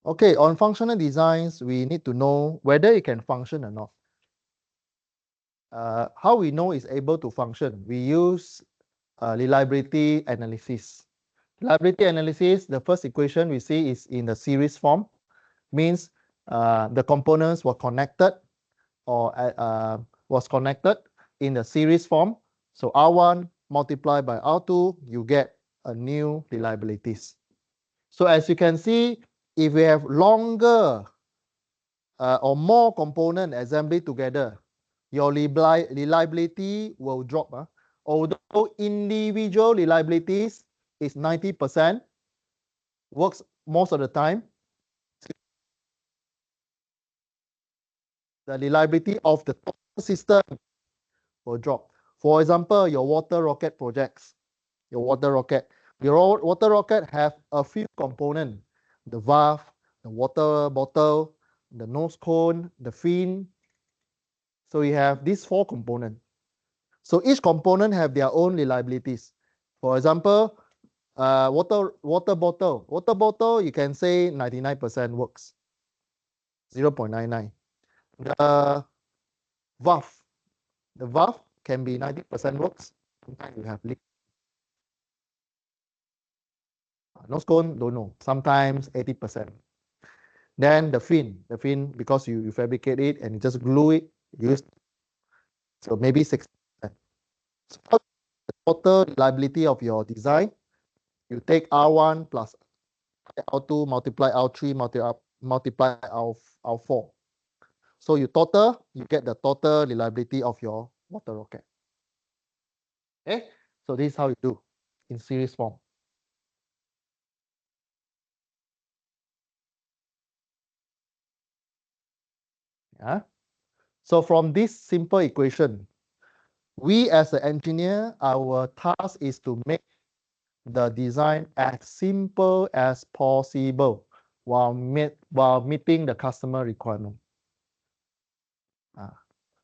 Okay, on functional designs, we need to know whether it can function or not. How we know it's able to function? We use reliability analysis. Reliability analysis, the first equation we see is in the series form, means the components were connected or was connected in the series form. So R1 multiplied by R2, you get a new reliabilities. So as you can see, if we have longer or more component assembly together, your reliability will drop. Although individual reliabilities is 90%, works most of the time, the reliability of the system will drop. For example, your water rocket projects, your water rocket have a few components, the valve, the water bottle, the nose cone, the fin. So you have these 4 components. So each component have their own reliabilities. For example, water bottle, you can say 99% works, 0.99. The valve, the valve can be 90% works. Sometimes you have leak. Nose cone, don't know. Sometimes 80%. Then the fin, because you fabricate it and you just glue it, so maybe 60%. So the total reliability of your design, you take R1 plus R2 multiply R3 multiply R4. So you get the total reliability of your water rocket. Okay, so this is how you do in series form. Yeah. So from this simple equation, we as an engineer, our task is to make the design as simple as possible while meeting the customer requirement.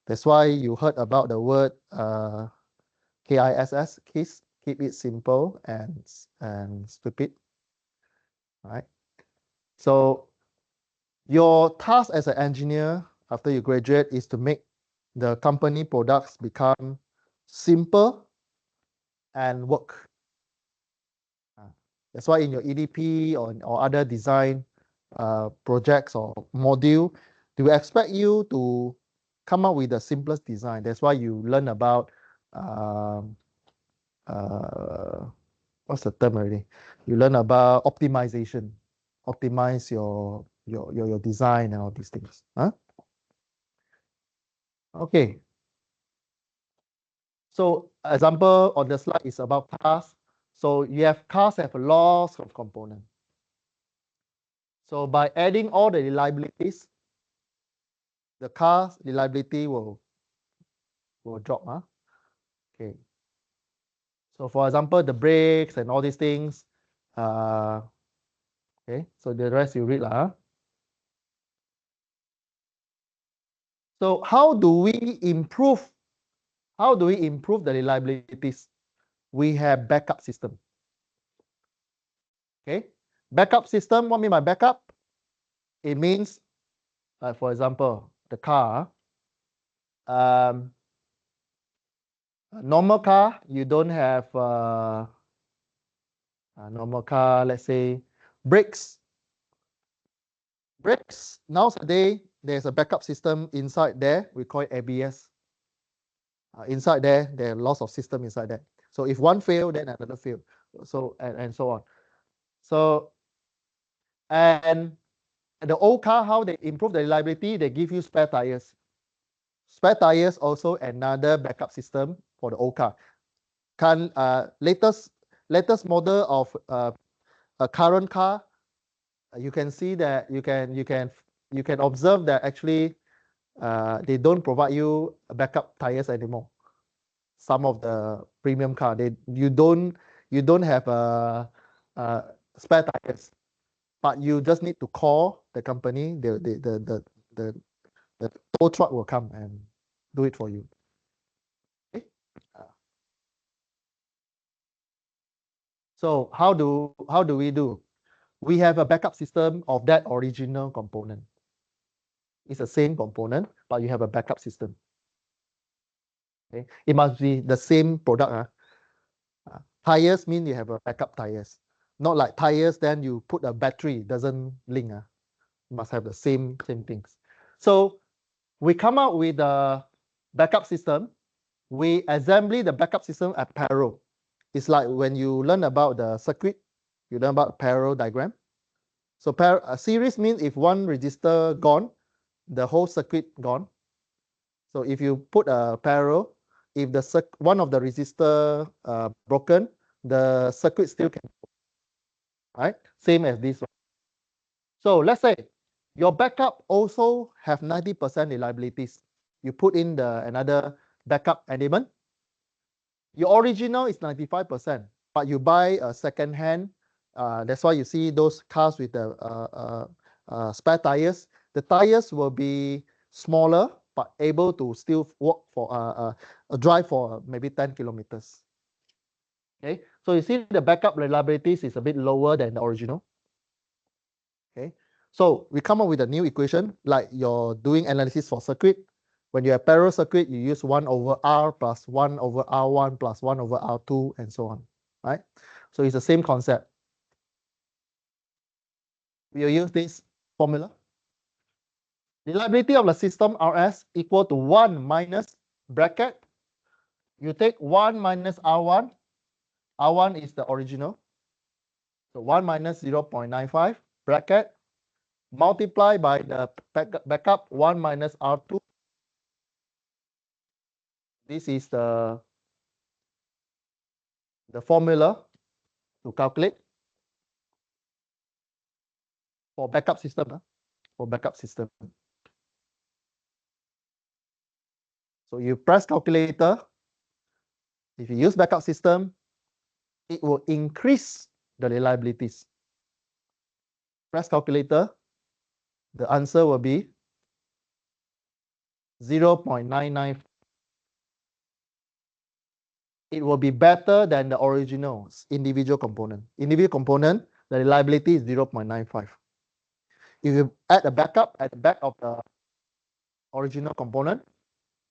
That's why you heard about the word KISS, keep it simple and stupid. Right? So your task as an engineer after you graduate is to make the company products become simple and work. That's why in your EDP or other design projects or module, they will expect you to come up with the simplest design. That's why you learn about what's the term already? You learn about optimization, optimize your design and all these things. Huh? Okay. So example on the slide is about cars. So you have cars have lots of components. So by adding all the reliabilities, the car's reliability will drop. Huh? Okay. So for example, the brakes and all these things. Okay. So the rest you read lah. So how do we improve? How do we improve the reliabilities? We have backup system. Okay. Backup system. What mean by backup? It means, for example, the car. Normal car, you don't have normal car, let's say brakes. Brakes, nowadays, there's a backup system inside there. We call it ABS. Inside there are lots of system inside there. So if one fail, then another fail. So and so on. So and the old car, how they improve the reliability, they give you spare tires. Spare tires also another backup system for the old car. Latest model of a current car, you can see that you can observe that actually they don't provide you backup tires anymore. Some of the premium car, you don't have spare tires, but you just need to call the company. The tow truck will come and do it for you. Okay? So how do we do? we have a backup system of that original component. It's the same component, but you have a backup system. Okay, it must be the same product. Tires mean you have a backup tires. Not like tires, then you put a battery, doesn't link. Must have the same things. So we come out with a backup system. We assembly the backup system at parallel. It's like when you learn about the circuit, you learn about parallel diagram. So a series means if one resistor gone, the whole circuit gone. So if you put a parallel, if the one of the resistor broken, the circuit still can, right? Same as this one. So let's say your backup also have 90% reliabilities. You put in another backup element. Your original is 95%, but you buy a second hand. That's why you see those cars with the spare tires. The tires will be smaller, but able to still walk for drive for maybe 10 kilometers. Okay, so you see the backup reliabilities is a bit lower than the original. Okay, so we come up with a new equation like you're doing analysis for circuit. When you have parallel circuit, you use 1 over R plus 1 over R1 plus 1 over R2 and so on, right? So it's the same concept. We'll use this formula. Reliability of the system RS equal to 1 minus bracket. You take 1 minus R1. R1 is the original. So 1 minus 0.95 bracket multiply by the backup 1 minus R2. This is the formula to calculate for backup system. For backup system. So you press calculator. If you use backup system, it will increase the reliabilities. Press calculator. The answer will be 0.99. It will be better than the original individual component. Individual component, the reliability is 0.95. If you add a backup at the back of the original component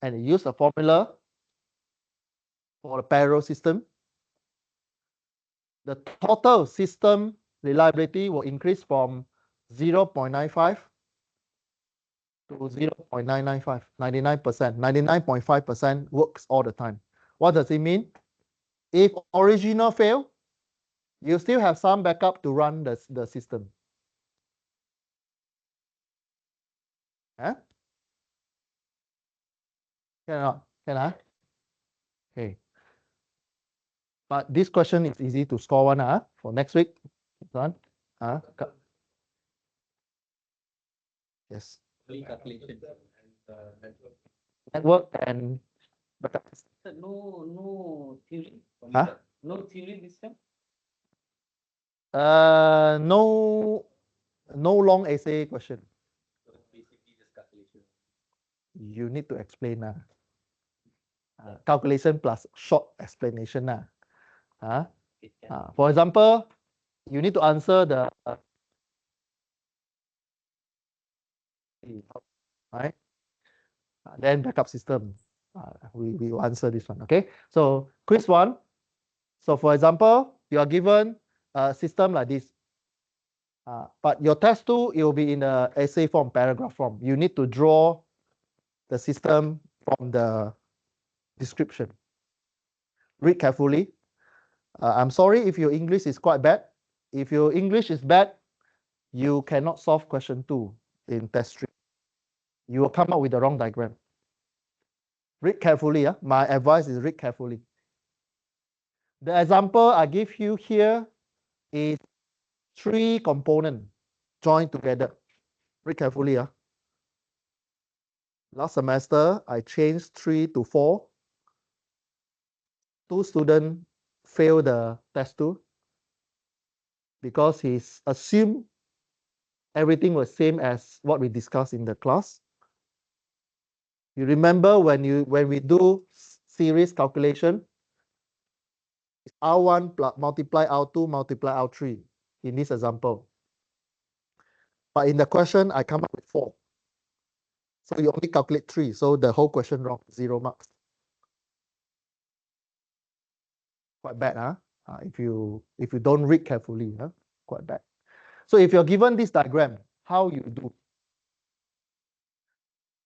and use a formula for the parallel system, the total system reliability will increase from 0.95 to 0.995, 99%, 99.5% works all the time. What does it mean? If original fail, you still have some backup to run the system. Huh? Can I? Okay. But this question is easy to score one for next week. Done. Yes. Calculation Network and backup. no theory. Huh? No theory this time. No long essay question. So basically just calculation. You need to explain calculation plus short explanation for example, you need to answer the right. Then backup system. We will answer this one. Okay. So quiz 1. So for example, you are given a system like this. But your test 2, it will be in the essay form, paragraph form. You need to draw the system from the description. Read carefully. I'm sorry if your English is quite bad. If your English is bad, you cannot solve question 2 in test 3. You will come up with the wrong diagram. Read carefully. My advice is read carefully. The example I give you here is 3 components joined together. Read carefully. Last semester, I changed 3 to 4. 2 students failed the test 2 because he's assumed everything was same as what we discussed in the class. You remember when we do series calculation, it's R1 plus multiply R2 multiply R3 in this example. But in the question, I come up with 4. So you only calculate 3. So the whole question wrong, 0 marks. Quite bad, huh? If you don't read carefully, huh? Quite bad. So if you're given this diagram, how you do?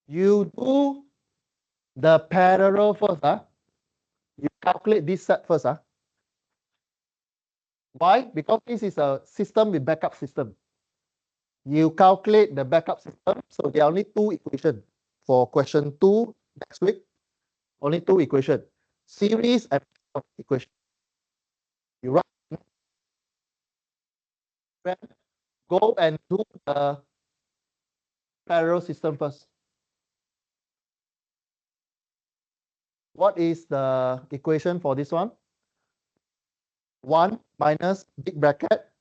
You do the parallel first, huh? You calculate this set first, huh? Why? Because this is a system with backup system. You calculate the backup system. So there are only 2 equations for question 2 next week. Only 2 equations. Series and equation. You write. Go and do the parallel system first. What is the equation for this one? 1 minus big bracket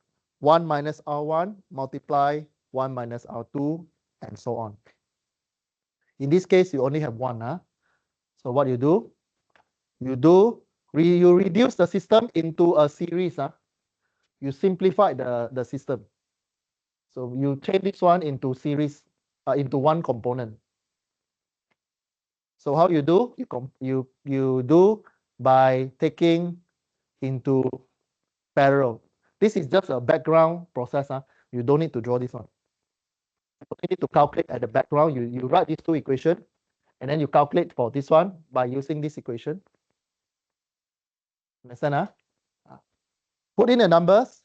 1 minus R1 multiply 1 minus R2 and so on. In this case, you only have 1. Huh? So what you do? You reduce the system into a series. Huh? You simplify the system. So you change this one into series, into one component. So how you do? You do by taking into parallel. This is just a background process. Huh? You don't need to draw this one. You need to calculate at the background. You write these 2 equations, and then you calculate for this one by using this equation. Understand? Huh? Put in the numbers.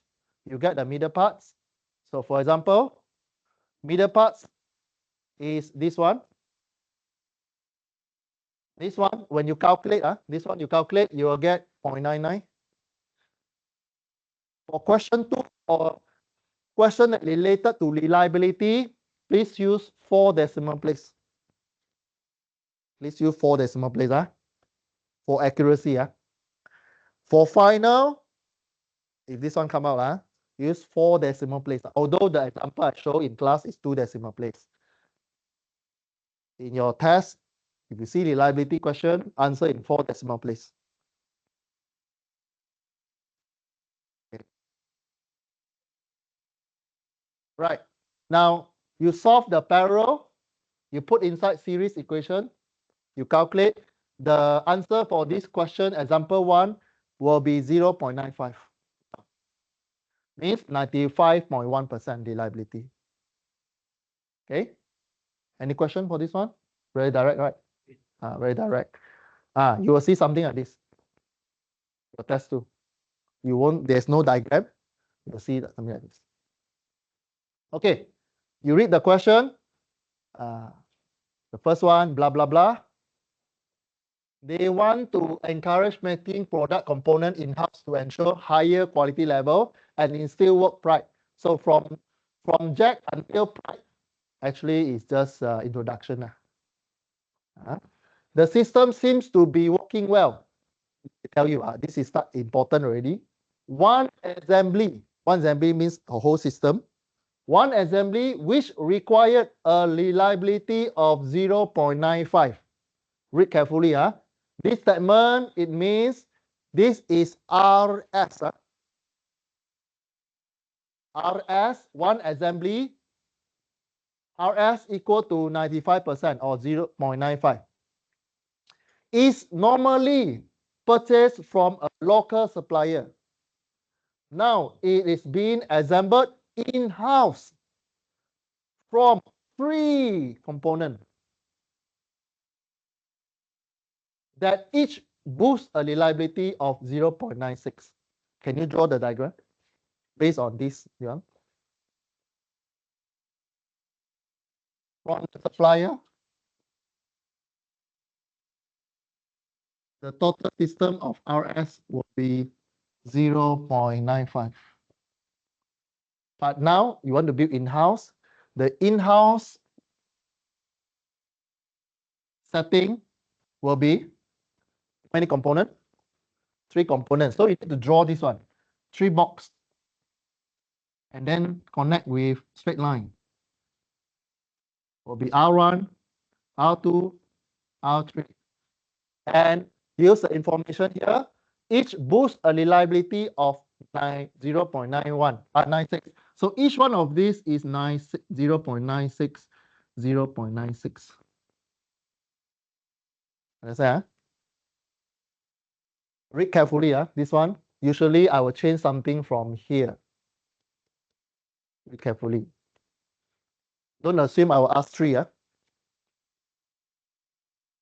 You get the middle parts. So for example, middle parts is this one. This one, when you calculate, this one you calculate, you will get 0.99. For question 2 or question related to reliability, please use 4 decimal place. Please use 4 decimal place for accuracy. For final, if this one come out, use 4 decimal place. Although the example I show in class is 2 decimal place. In your test, if you see reliability question, answer in 4 decimal place. Okay. Right. Now, you solve the parallel, you put inside series equation, you calculate the answer for this question, example 1, will be 0.95. Means 95.1% reliability. Okay. Any question for this one? Very direct, right? Very direct. You will see something like this. Your test 2. You won't, there's no diagram. You'll see something like this. Okay. You read the question. The first one, blah, blah, blah. They want to encourage making product component in-house to ensure higher quality level and instill work pride. So from Jack until pride, actually is just introduction. The system seems to be working well. I tell you, this is important already. One assembly means a whole system. One assembly which required a reliability of 0.95. Read carefully. This statement, it means this is RS. RS, one assembly, RS equal to 95% or 0.95. Is normally purchased from a local supplier. Now it is being assembled in-house from 3 components that each boosts a reliability of 0.96. Can you draw the diagram based on this? Yeah. From the supplier, the total system of RS will be 0.95. But now you want to build in-house. The in-house setting will be how many components? 3 components. So you need to draw this one, 3 box, and then connect with straight line. Will be R1, R2, R3, and use the information here. Each boosts a reliability of 0.91, 96. So each one of these is 0.96, 0.96. Understand? Read carefully. This one, usually I will change something from here. Read carefully. Don't assume I will ask 3.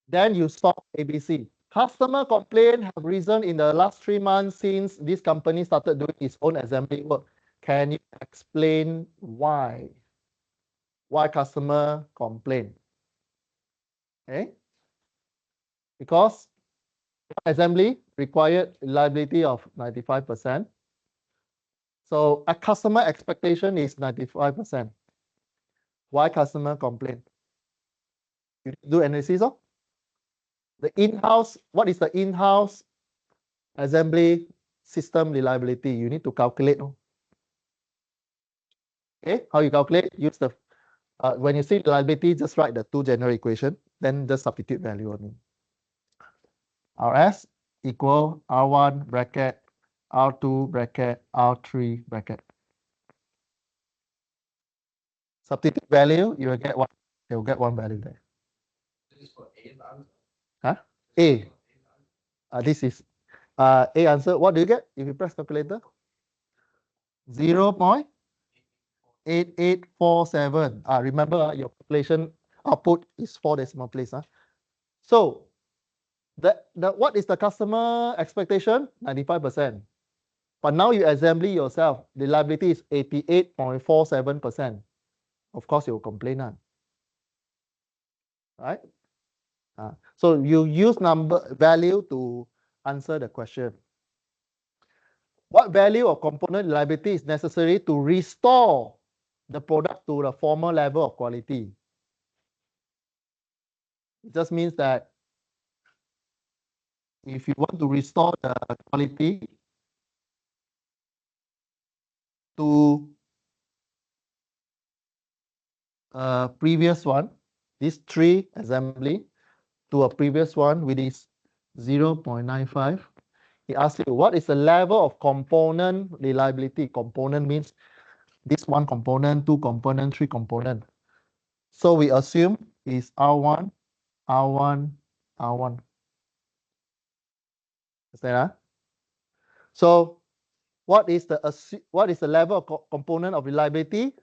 Then you stop ABC. Customer complaint have risen in the last 3 months since this company started doing its own assembly work. Can you explain why? Why customer complain? Okay? Because assembly required reliability of 95%. So a customer expectation is 95%. Why customer complain? You do analysis of the in-house. What is the in-house assembly system reliability? You need to calculate. Okay, how you calculate? Use the when you see reliability, just write the 2 general equation, then just substitute value only. Rs equal R1 bracket R2 bracket R3 bracket. Substitute value, you will get one. You will get one value there. Huh? A. This is A answer. What do you get if you press calculator? 0.8847. Remember your calculation output is 4 decimal place. So what is the customer expectation? 95%. But now you assembly yourself, the reliability is 88.47%. Of course, you will complain. Right? So you use value to answer the question. What value of component reliability is necessary to restore the product to the former level of quality? It just means that if you want to restore the quality to previous one, this 3 assembly to a previous one, which is 0.95. He asks you, what is the level of component reliability? Component means this 1 component, 2 component, 3 component. So we assume is R1, R1, R1. Understand? So what is the level of component of reliability?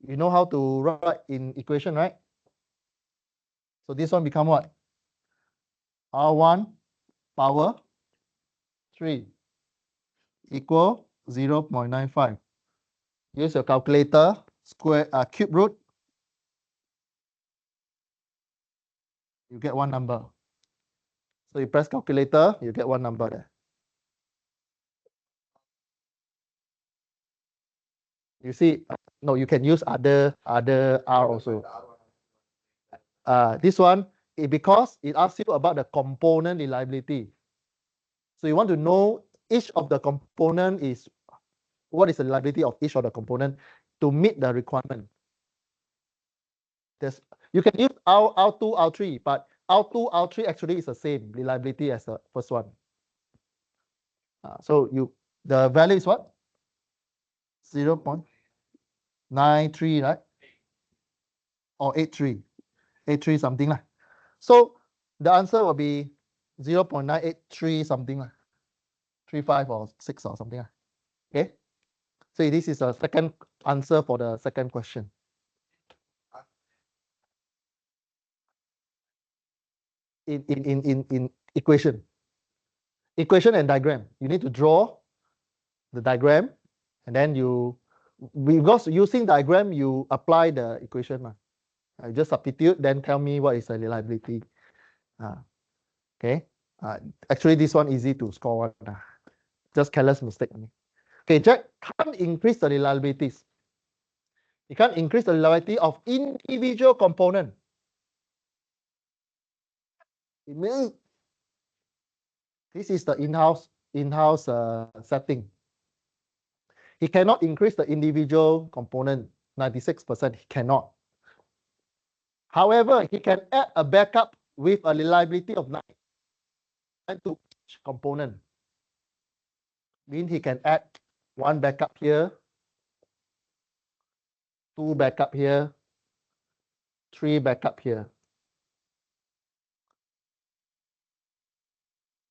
You know how to write in equation, right? So this one become what? R1 power 3 equal 0.95. Use your calculator, cube root. You get one number. So you press calculator, you get one number there. You see, no, you can use other R also. This one, because it asks you about the component reliability. So you want to know each of the component is, what is the reliability of each of the component to meet the requirement. You can use R2, R3, but R2, R3 actually is the same reliability as the first one. So the value is what? 0.93, right? Or 83. 83 something. So the answer will be 0.983 something. 35 or 6 or something. Okay. So this is a second answer for the second question. In equation and diagram, you need to draw the diagram, and then because using diagram, you apply the equation. I just substitute, then tell me what is the reliability. Okay. Actually, this one easy to score one. Just careless mistake. Okay, Jack can't increase the reliabilities. You can't increase the reliability of individual component. It means this is the in-house setting. He cannot increase the individual component 96%. He cannot. However, he can add a backup with a reliability of 9 to each component. Means he can add one backup here, 2 backup here, 3 backup here.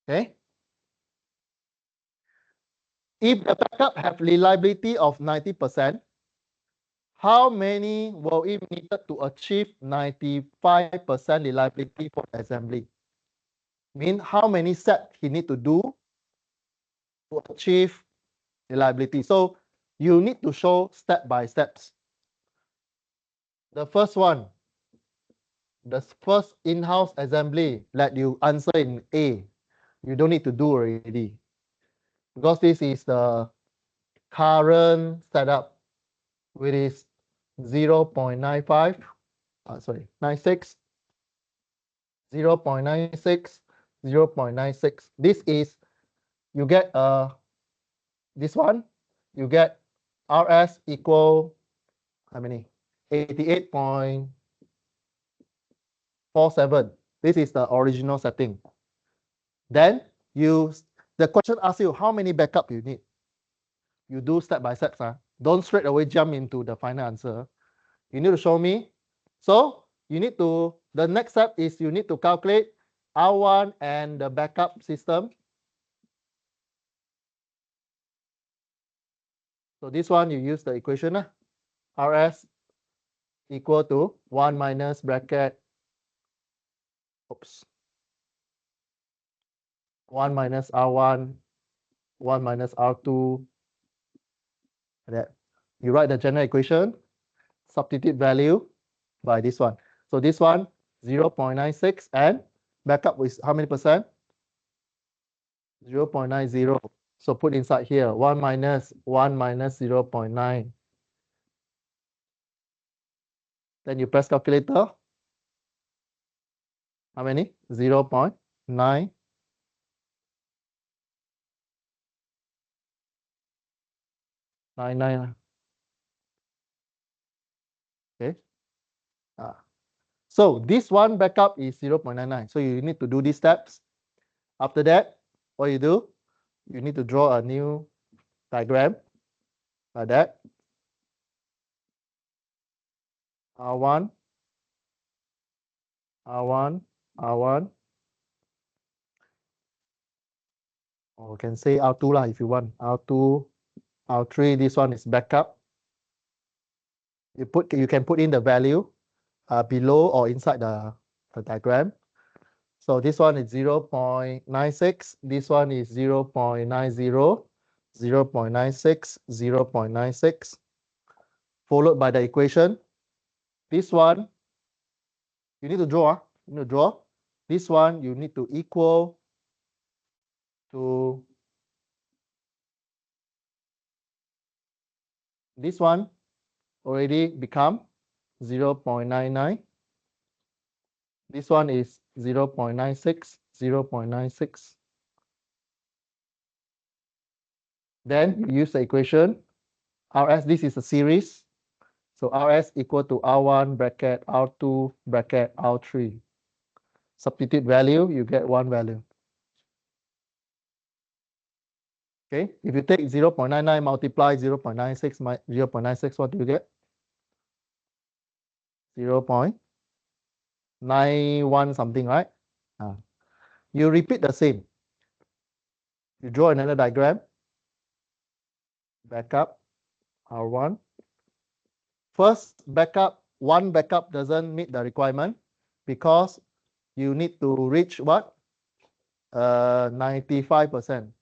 Okay. If the backup have reliability of 90%, how many will it needed to achieve 95% reliability for the assembly? Mean how many steps he need to do to achieve reliability. So you need to show step by steps. The first one, the first in-house assembly, let you answer in A. You don't need to do already, because this is the current setup, which is 0.95, 96, 0.96, 0.96. This is, you get this one, you get RS equal, how many? 88.47. This is the original setting. Then the question asks you how many backup you need. You do step by step. Don't straight away jump into the final answer. You need to show me. So you need to, the next step is you need to calculate R1 and the backup system. So this one, you use the equation, RS equal to 1 minus bracket, 1 minus R1, 1 minus R2. That you write the general equation, substitute value by this one. So this one, 0.96, and backup with how many percent? 0.90. So put inside here, 1 minus 0.9. Then you press calculator. How many? 0.9. Okay. So this one backup is 0.99. So you need to do these steps. After that, what you do? You need to draw a new diagram like that. R1, R1, R1. Or you can say R2 lah if you want. R2, R3, this one is backup. You can put in the value below or inside the diagram. So this one is 0.96, this one is 0.90, 0.96, 0.96, followed by the equation. This one, you need to draw. This one, you need to equal to this one, already become 0.99. This one is 0.96, 0.96. Then you use the equation. RS, this is a series. So RS equal to R1 bracket R2 bracket R3. Substitute value, you get one value. Okay, if you take 0.99 multiply 0.96, 0.96, what do you get? 0.91 something, right? You repeat the same. You draw another diagram. Backup, R1. First backup, one backup doesn't meet the requirement because you need to reach what? 95%.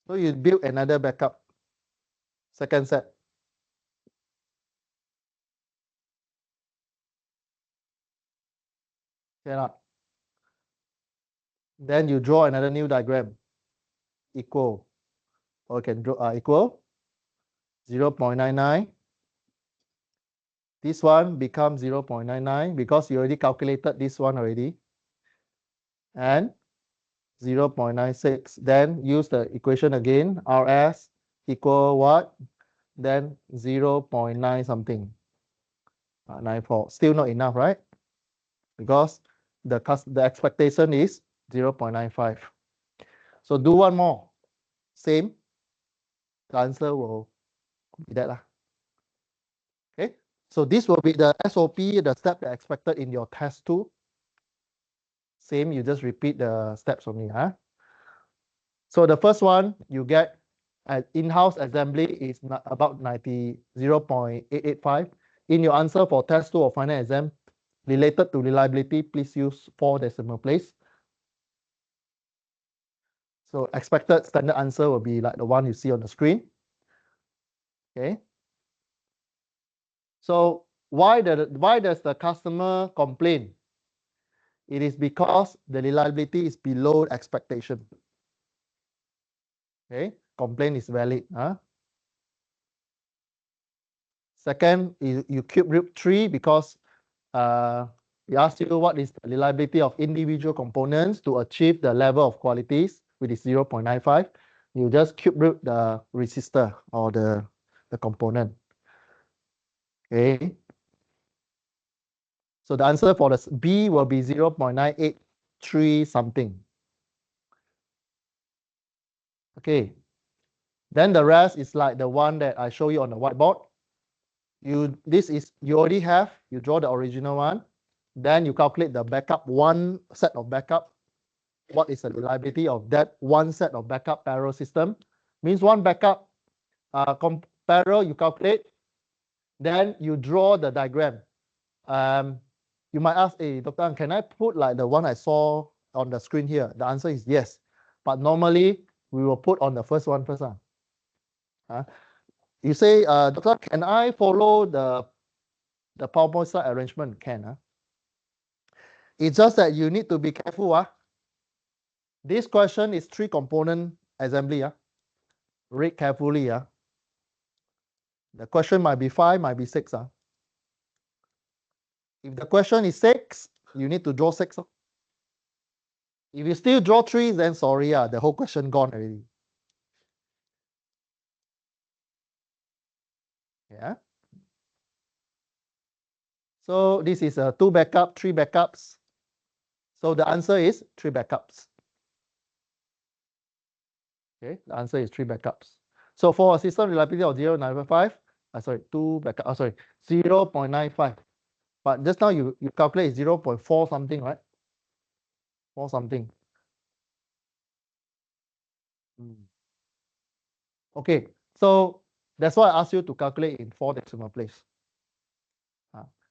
So you build another backup. Second set. Cannot. Then you draw another new diagram. Equal. Or you can draw equal 0.99. This one becomes 0.99 because you already calculated this one already. And 0.96. Then use the equation again. RS equal what? Then 0.9 something. 94. Still not enough, right? Because the expectation is 0.95. So do one more. Same. The answer will Be that lah. Okay, so this will be the SOP, the step that expected in your test 2. Same, you just repeat the steps only. So the first one you get in-house assembly is about 0.885. In your answer for test 2 or final exam related to reliability, please use 4 decimal place. So expected standard answer will be like the one you see on the screen. Okay. So why does the customer complain? It is because the reliability is below expectation. Okay, complaint is valid. Second, you cube root 3 because we asked you what is the reliability of individual components to achieve the level of qualities, which is 0.95. You just cube root the resistor or the component. Okay. So the answer for the B will be 0.983 something. Okay. Then the rest is like the one that I show you on the whiteboard. You already have, you draw the original one. Then you calculate the backup, one set of backup. What is the reliability of that one set of backup parallel system? Means one backup parallel you calculate. Then you draw the diagram. You might ask, hey, Dr. Ang, can I put like the one I saw on the screen here? The answer is yes. But normally, we will put on the first one first. You say, Dr. Can I follow the PowerPoint slide arrangement? Can. It's just that you need to be careful. This question is 3 component assembly. Read carefully. The question might be 5, might be 6. If the question is 6, you need to draw 6. If you still draw 3, then sorry, the whole question gone already. Yeah. So this is a 2 backup, 3 backups. So the answer is 3 backups. Okay, the answer is 3 backups. So for a system reliability of 0.95, 0.95. But just now you calculate 0.4 something, right? 4 something. Okay, so that's why I asked you to calculate in 4 decimal place.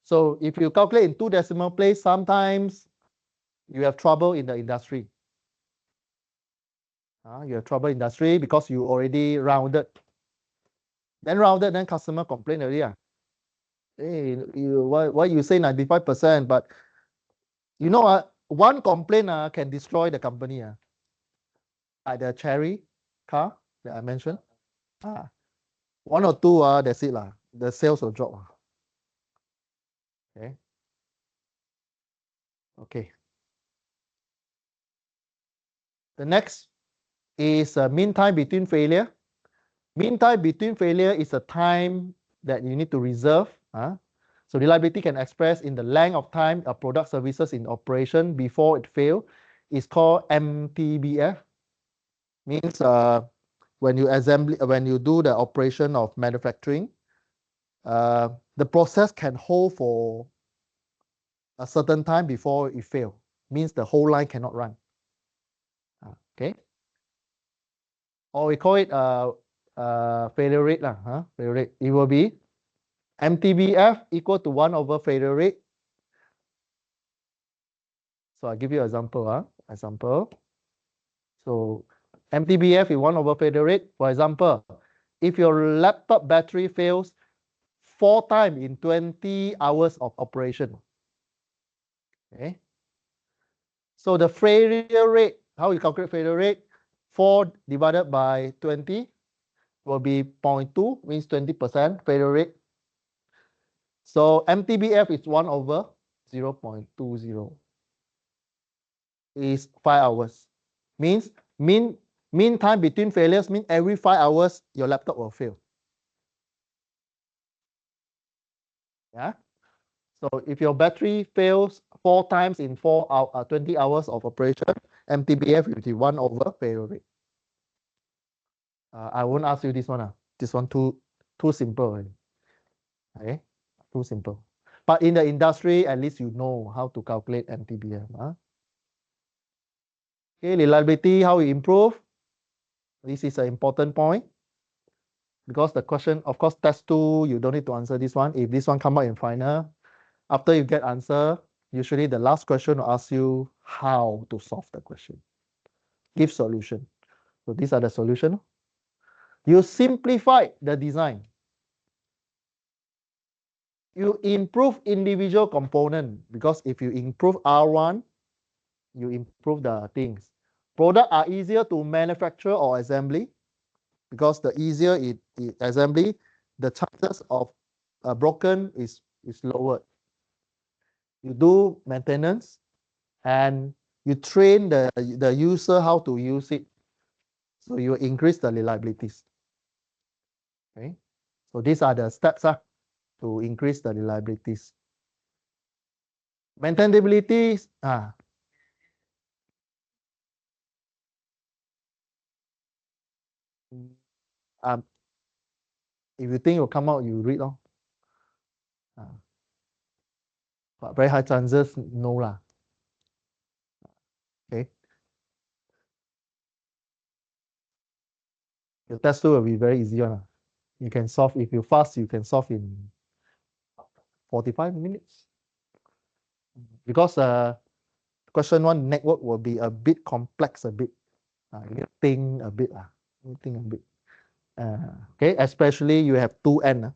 So if you calculate in 2 decimal place, sometimes you have trouble in the industry. You have trouble in industry because you already rounded. Then customer complain already. Hey, why you say 95%? But you know, one complaint can destroy the company. Like the Cherry car that I mentioned. 1 or 2, that's it. The sales will drop. Okay. The next is mean time between failure. Mean time between failure is a time that you need to reserve. So reliability can express in the length of time a product services in operation before it fail. It's called MTBF. Means when you do the operation of manufacturing, the process can hold for a certain time before it fail. Means the whole line cannot run. Okay. Or we call it failure rate. Failure rate. It will be MTBF equal to 1 over failure rate. So I'll give you an example. So MTBF is 1 over failure rate. For example, if your laptop battery fails 4 times in 20 hours of operation. Okay. So the failure rate, how you calculate failure rate? 4 divided by 20 will be 0.2, means 20% failure rate. So MTBF is 1 over 0.20. Is 5 hours. Means mean time between failures means every 5 hours your laptop will fail. Yeah. So if your battery fails 4 times in 20 hours of operation, MTBF will be 1 over failure rate. I won't ask you this one. This one too too simple already. Okay, too simple. But in the industry, at least you know how to calculate MTBF. Okay, reliability, how we improve. This is an important point because the question, of course, test 2, you don't need to answer this one. If this one come out in final, after you get answer, usually the last question will ask you how to solve the question. Give solution. So these are the solution. You simplify the design. You improve individual component because if you improve R1, you improve the things. Product are easier to manufacture or assembly because the easier it assembly, the chances of broken is lower. You do maintenance and you train the user how to use it. So you increase the reliabilities. Okay. So these are the steps to increase the reliabilities. Maintainability, if you think it will come out, you read on. But very high chances, no lah. Okay. Your test 2 will be very easy one. You can solve, if you fast, you can solve in 45 minutes. Because question 1 network will be a bit complex a bit. You need to think a bit. Okay, especially you have 2 N.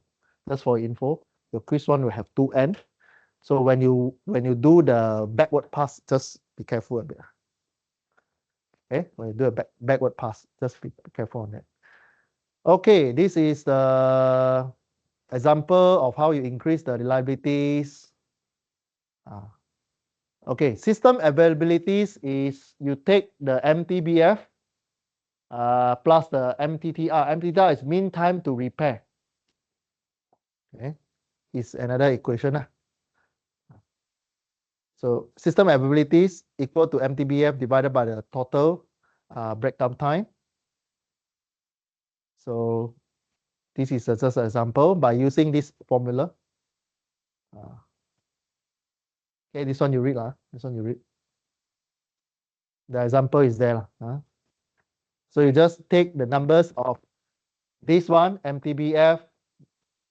Just for info, your quiz 1 will have 2 N. So when you do the backward pass, just be careful a bit. Okay, when you do a backward pass, just be careful on that. Okay, this is the example of how you increase the reliabilities. Okay, system availabilities is you take the MTBF plus the MTTR. MTTR is mean time to repair. Okay, is another equation. So system availabilities equal to MTBF divided by the total breakdown time. So this is just an example by using this formula. Okay, this one you read. This one you read. The example is there. So you just take the numbers of this one, MTBF,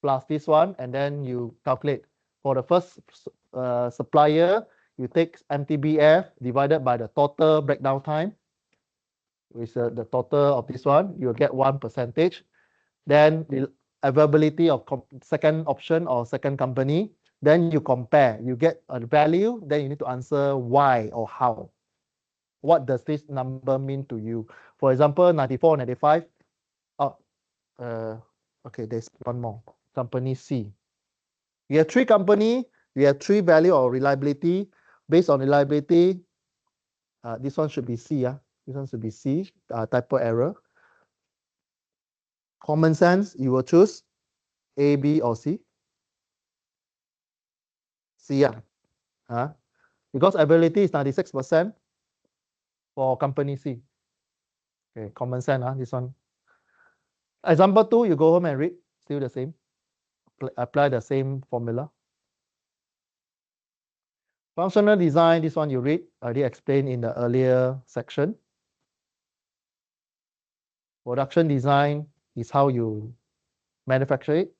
plus this one, and then you calculate. For the first supplier, you take MTBF divided by the total breakdown time, which is the total of this one, you'll get 1%. Then the availability of second option or second company, then you compare, you get a value, then you need to answer why or how. What does this number mean to you? For example, 94, 95. Okay, there's one more. Company C. We have 3 company, we have 3 value of reliability. Based on reliability, this one should be C. This one should be C, typo error. Common sense, you will choose A, B, or C. C. Because availability is 96% for company C. Okay, common sense, this one. Example 2, you go home and read, still the same. Apply the same formula. Functional design, this one you read, I already explained in the earlier section. Production design is how you manufacture it.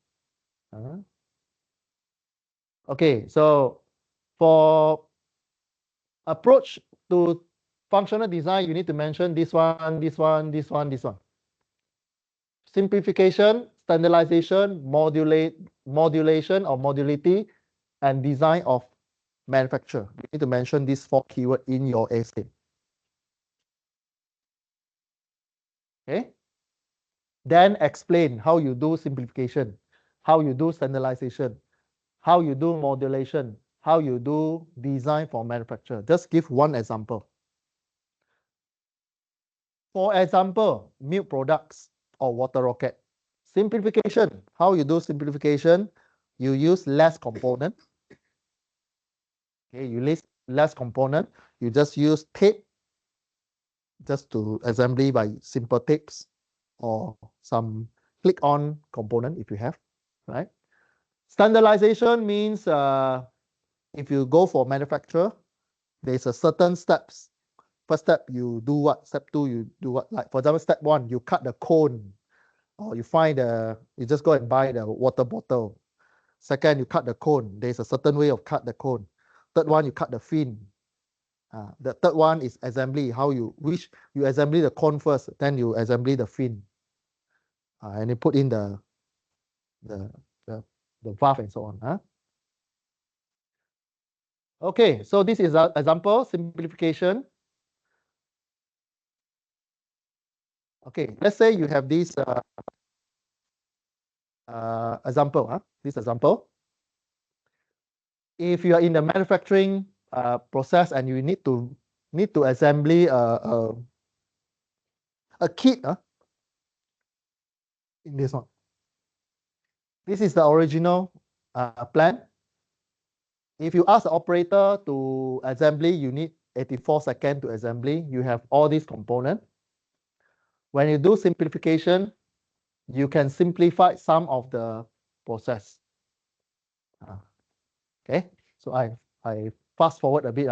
Okay, so for approach to functional design, you need to mention this one, this one, this one, this one. Simplification, standardization, modulation or modulity, and design of manufacture. You need to mention these 4 keywords in your essay. Okay. Then explain how you do simplification, how you do standardization, how you do modulation, how you do design for manufacture. Just give one example. For example, milk products or water rocket. Simplification, how you do simplification, you use less component. Okay, you use less component, you just use tape just to assembly by simple tapes or some click on component if you have, right? Standardization means if you go for manufacturer, there's a certain steps. First step, you do what? Step 2, you do what? Like for example, step 1, you cut the cone, or you just go and buy the water bottle. Second, you cut the cone. There's a certain way of cut the cone. Third one, you cut the fin. The third one is assembly. You assembly the cone first, then you assembly the fin, and you put in the valve and so on. Okay, so this is an example simplification. Okay, let's say you have this example. This example. If you are in the manufacturing process and you need to assembly a kit, in this one. This is the original plan. If you ask the operator to assembly, you need 84 seconds to assembly. You have all these components. When you do simplification, you can simplify some of the process. Okay, so I fast forward a bit.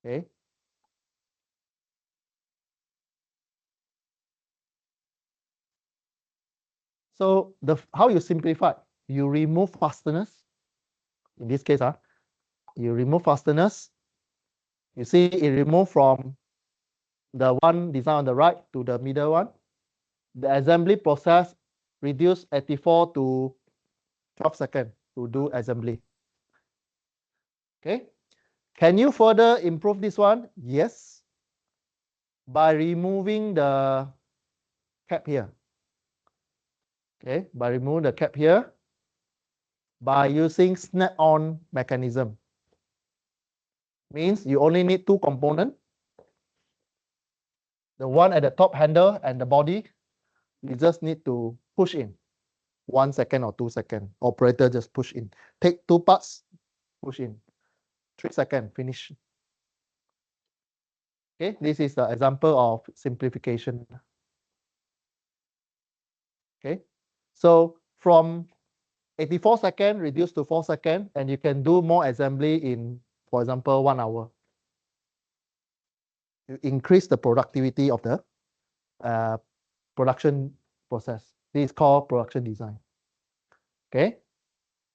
Okay. So how you simplify? You remove fasteners. In this case, you remove fasteners. You see it removed from the one design on the right to the middle one. The assembly process reduced 84 to 12 seconds to do assembly. Okay. Can you further improve this one? Yes. By removing the cap here. Okay. By removing the cap here. By using snap-on mechanism. Means you only need 2 components. The one at the top handle and the body. You just need to push in 1 second or 2 seconds. Operator just push in. Take 2 parts, push in. 3 seconds, finish. Okay, this is the example of simplification. Okay, so from 84 seconds reduced to 4 seconds, and you can do more assembly in, for example, 1 hour. You increase the productivity of the production process. This is called production design. Okay,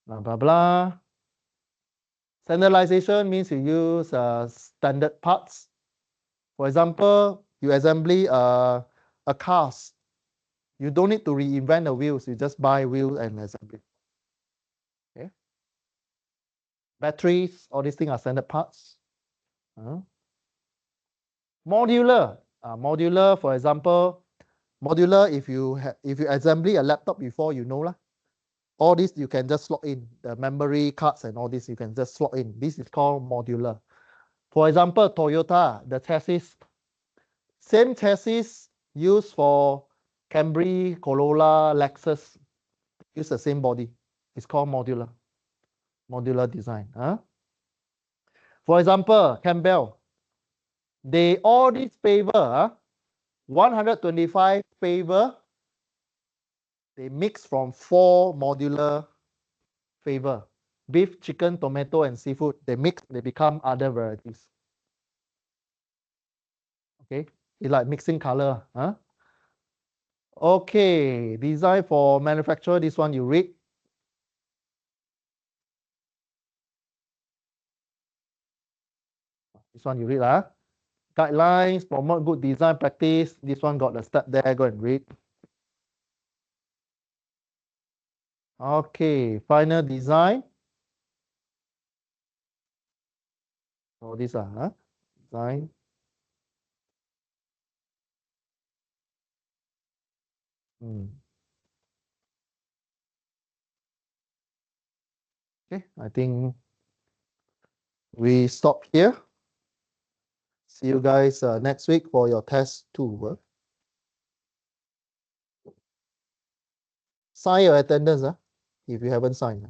blah, blah, blah. Standardization means you use standard parts. For example, you assembly a cars. You don't need to reinvent the wheels. You just buy wheels and assembly. Okay. Batteries, all these things are standard parts. Modular. Modular, for example, modular. If you assembly a laptop before, you know lah. All this you can just slot in. The memory cards and all this you can just slot in. This is called modular. For example, Toyota, the chassis, same chassis used for Camry, Corolla, Lexus, use the same body. It's called modular. Modular design. For example, Campbell, all these paver, 125 paver, they mix from 4 modular flavor. Beef, chicken, tomato, and seafood. They mix, they become other varieties. Okay, it's like mixing color. Okay, design for manufacturer. This one you read. This one you read. Guidelines, promote good design practice. This one got the step there. Go and read. Okay, final design. So these are design. Okay, I think we stop here. See you guys next week for your test 2. Sign your attendance if you haven't signed.